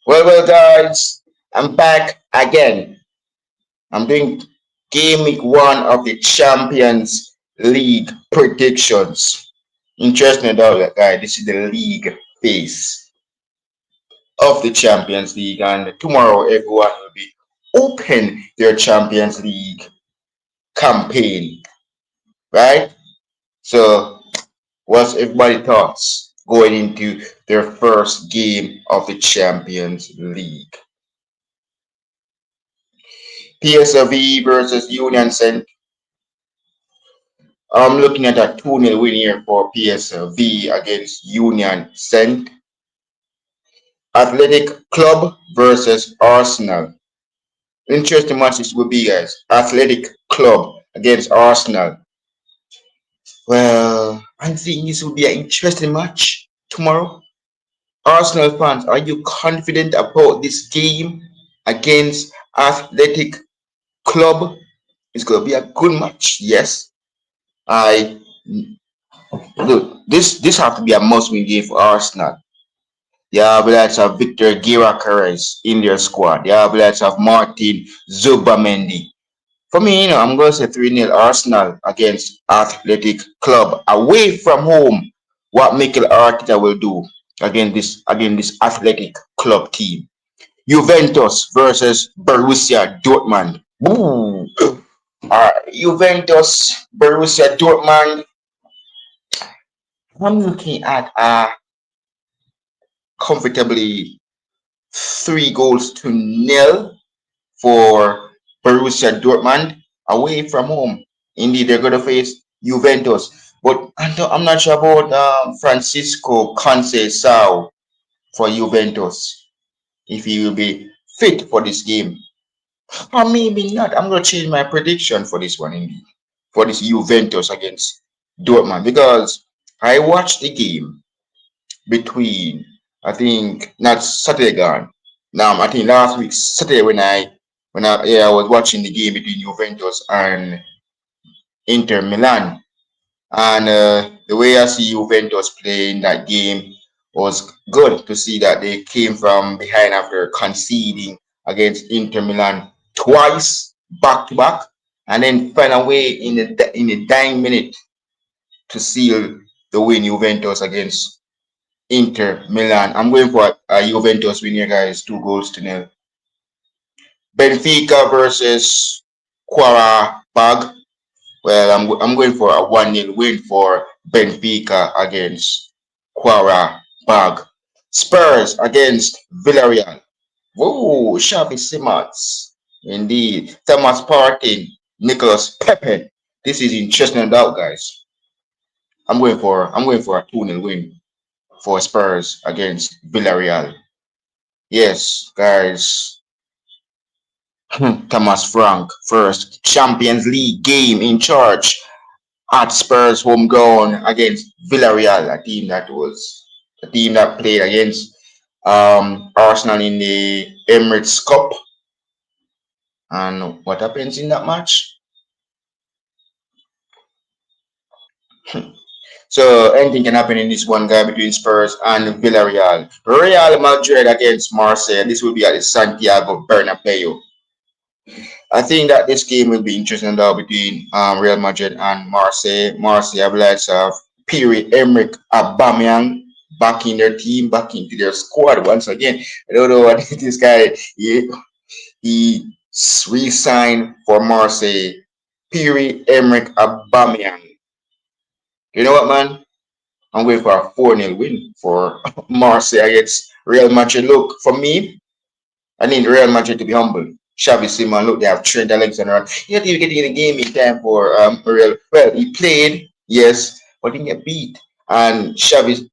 Well, guys, I'm back again. I'm doing game week one of the Champions League predictions. Interesting, though, guys. This is the league phase of the Champions League, and tomorrow everyone will be open their Champions League campaign, right? So, what's everybody thoughts going into their first game of the Champions League? PSV versus Union Saint. I'm looking at a 2-0 win here for PSV against Union Saint. Athletic Club versus Arsenal. Interesting match this will be, guys. Athletic Club against Arsenal. Well, I think this will be an interesting match tomorrow. Arsenal fans, are you confident about this game against Athletic Club? It's going to be a good match. Yes, I look. This have to be a must-win game for Arsenal. They have likes of Victor Gyökeres in their squad. They have likes of Martin Zubamendi. For me, I'm going to say 3-0 Arsenal against Athletic Club away from home. What Mikel Arteta will do against this Athletic Club team. Juventus versus Borussia Dortmund. Ooh. Juventus, Borussia Dortmund. I'm looking at a comfortably 3 goals to nil for Borussia Dortmund away from home. Indeed, they're going to face Juventus. But I'm not sure about Francisco Conceição for Juventus, if he will be fit for this game. Or maybe not. I'm going to change my prediction for this one, indeed, for this Juventus against Dortmund, because I watched the game between, I think, not Saturday gone. Now I think last week Saturday when I was watching the game between Juventus and Inter Milan, and the way I see Juventus play in that game was good to see that they came from behind after conceding against Inter Milan twice back to back, and then find a way in the dying minute to seal the win Juventus against Inter Milan. I'm going for a Juventus win here, guys. 2 goals to nil. Benfica versus Qarabag. Well, I'm going for a 1-0 win for Benfica against Qarabag. Spurs against Villarreal. Whoa, Xavi Simons. Indeed. Thomas Partey, Nicholas Pepe. This is interesting doubt, guys. I'm going for a 2-0 win for Spurs against Villarreal. Yes, guys. Thomas Frank, first Champions League game in charge at Spurs home ground against Villarreal, a team that played against Arsenal in the Emirates Cup. And what happens in that match? So anything can happen in this one guy between Spurs and Villarreal. Real Madrid against Marseille. This will be at the Santiago Bernabeu. I think that this game will be interesting though between Real Madrid and Marseille. Marseille have lots of Pierre-Emerick Aubameyang back in their team, back into their squad once again. I don't know what this guy he re-signed for Marseille. Pierre-Emerick Aubameyang. You know what, man? I'm going for a 4-0 win for Marseille against Real Madrid. Look, for me, I need Real Madrid to be humble. Xavi Simon, look, they have Trent Alexander. He not even getting in the game in time for Real. Well, he played, yes, but he didn't get beat. And Xavi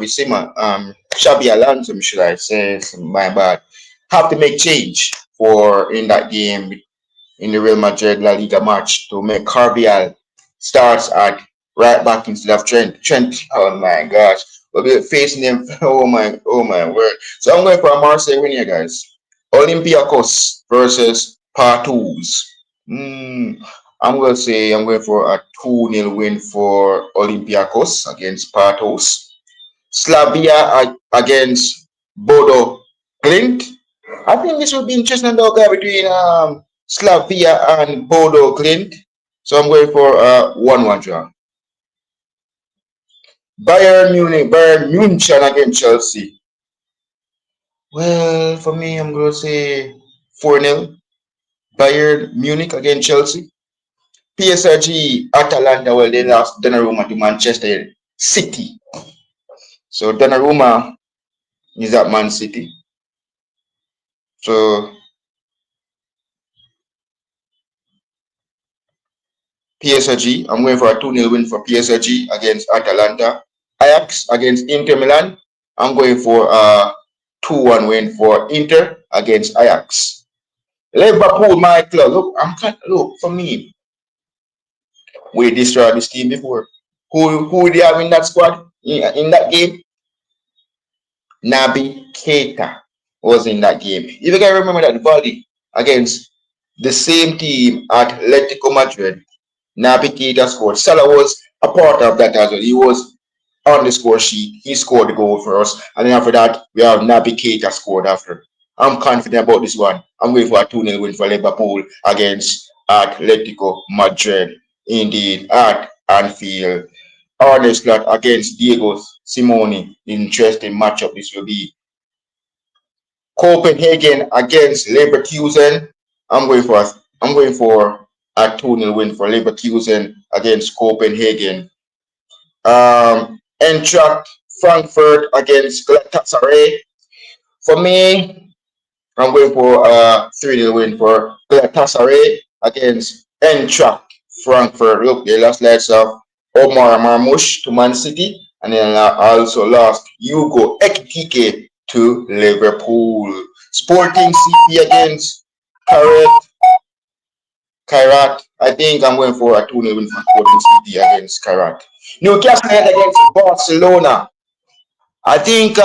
Simon, Xavi Alonso, should I say, my bad, have to make change for in that game in the Real Madrid La Liga match to make Carvajal starts at right back instead of Trent. Trent, oh my gosh, we'll be facing him. Oh my word. So I'm going for a Marseille win here, guys. Olympiacos versus Partous. I'm going to say I'm going for a 2-0 win for Olympiacos against Partous. Slavia against Bodo Clint. I think this will be interesting though, guy, between Slavia and Bodo Clint. So I'm going for 1-1 draw. Bayern Munich against Chelsea. Well, for me, I'm going to say 4-0. Bayern Munich against Chelsea. PSG Atalanta, well, they lost Donnarumma to Manchester City. So Donnarumma is at Man City. So PSG, I'm going for a 2-0 win for PSG against Atalanta. Ajax against Inter Milan, I'm going for a 2-1 win for Inter against Ajax. Liverpool, my club. Look for me. We destroyed this team before. Who they have in that squad in that game? Naby Keita was in that game. If you can remember that volley against the same team at Atletico Madrid, Naby Keita scored. Salah was a part of that as well. He was on the score sheet. He scored the goal for us. And then after that, we have Naby Keita scored after. I'm confident about this one. I'm going for a 2-0 win for Liverpool against Atletico Madrid. Indeed, at Anfield. Arne Slot against Diego Simone. Interesting matchup this will be. Copenhagen against Leverkusen. I'm going for a 2-0 win for Leverkusen against Copenhagen. Eintracht Frankfurt against Galatasaray. For me, I'm going for a 3-0 win for Galatasaray against Eintracht Frankfurt. Look, they lost lots of Omar Marmoush to Man City, and then also lost Hugo Ekitike to Liverpool. Sporting CP against Kairat. Kairat. I think I'm going for a 2-0 win for Sporting CP against Kairat. Newcastle against Barcelona. I think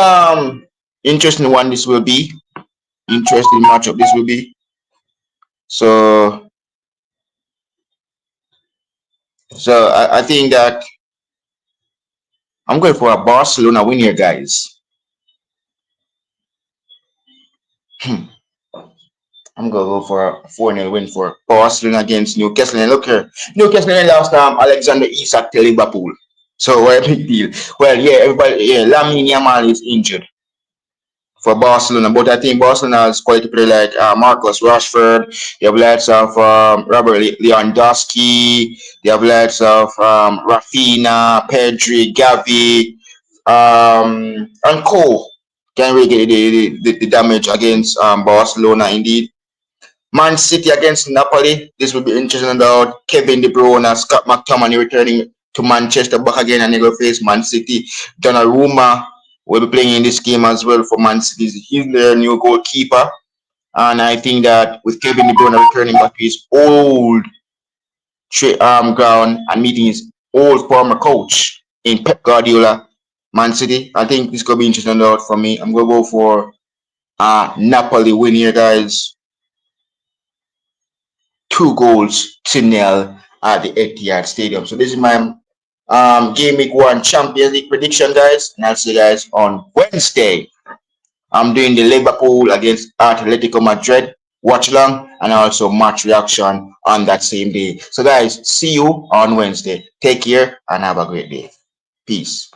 interesting one this will be. Interesting matchup this will be. So I think that I'm going for a Barcelona win here, guys. I'm gonna go for a 4-0 win for Barcelona against Newcastle. And look here, Newcastle lost Alexander Isak to Liverpool. So what a big deal. Well, yeah, everybody, yeah, Lamine Yamal is injured for Barcelona, but I think Barcelona has quite player like Marcus Rashford. You have lots of Robert Lewandowski. You have lots of Rafinha, Pedri, Gavi, and Co. Can really get the damage against Barcelona indeed. Man City against Napoli. This will be interesting about Kevin De Bruyne and Scott McTominay returning to Manchester back again, and they will face Man City. Donnarumma will be playing in this game as well for Man City. He's their new goalkeeper. And I think that with Kevin De Bruyne returning back to his old ground and meeting his old former coach in Pep Guardiola, Man City, I think this could be interesting out for me. I'm going to go for Napoli win here, guys. 2-0 at the Etihad Stadium. So this is my Game Week 1 Champions League prediction, guys. And I'll see you guys on Wednesday. I'm doing the Liverpool against Atletico Madrid watch along and also match reaction on that same day. So guys, see you on Wednesday. Take care and have a great day. Peace.